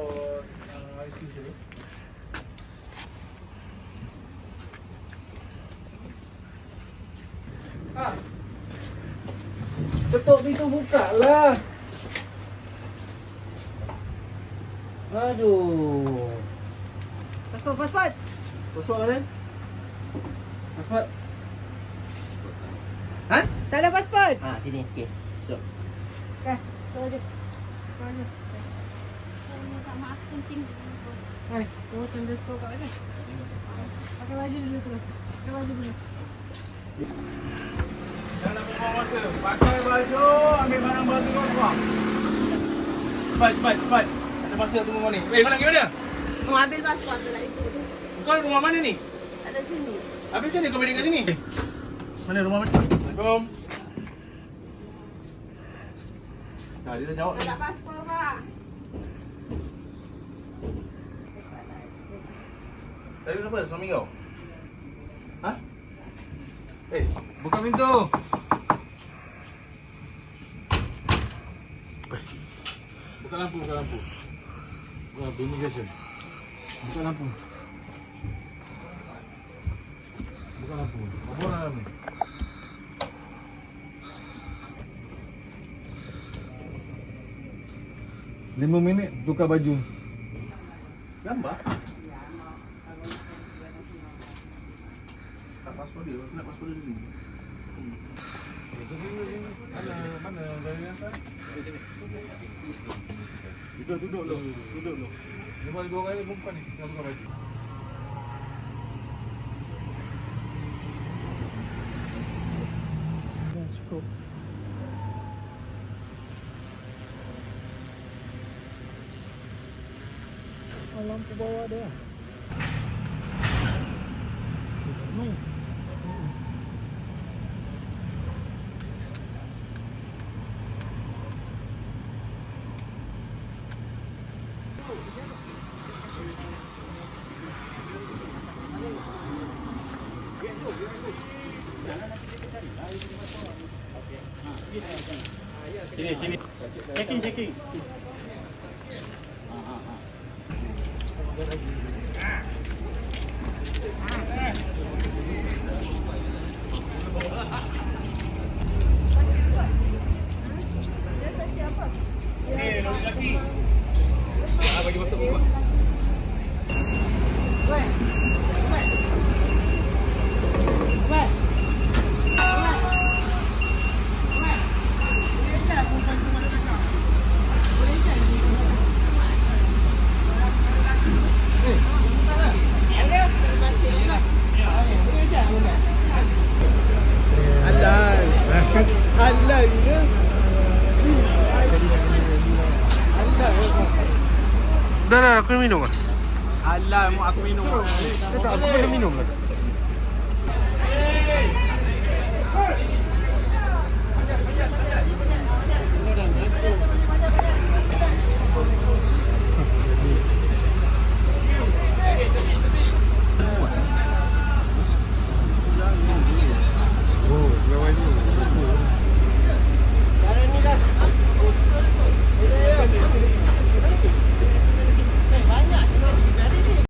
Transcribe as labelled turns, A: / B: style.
A: passport IC sini. Ah. Ketuk pintu buka lah. Aduh.
B: Pasport.
A: Pasport mana? Pasport. Ha?
B: Tak ada pasport.
A: Ah, sini. Okey. Stop.
B: Kau je.
C: Minta maaf kencing.
B: Hai, kau underscore kat mana? Pakai baju dulu terus. Pakai baju dulu.
D: Jangan buang masa. Pakai baju, ambil barang-barang tu keluar. Cepat. Ada masa tunggu kau ni. Kau nak pergi mana?
C: Mau ambil pasport tu lah itu.
D: Kau rumah mana ni?
C: Ada sini.
D: Habis macam mana kau berdiri kat sini? Mana rumah mana? Assalamualaikum. Dia dah jawab.
C: Tak ada pasport, Pak.
D: Tadi siapa? Suami kau? Ha?
A: Buka pintu. Buka lampu. Buka immigration. Buka lampu. Apa dalam ni? Lima minit tukar baju.
D: Gambar? Tak pasport dia. Nak pasport dia dulu.
A: Mana dari atas?
D: Di sini. Duduk lu.
A: Cuma dua kali perempuan ni dah buka baju. Dah cukup. Lampu bawah dia.
D: Sini. Checking. Lelaki. Bagi masuk buat.
A: Dah, aku minum ah.
D: Alah, mau aku minum.
A: Tak, aku pernah minum lah.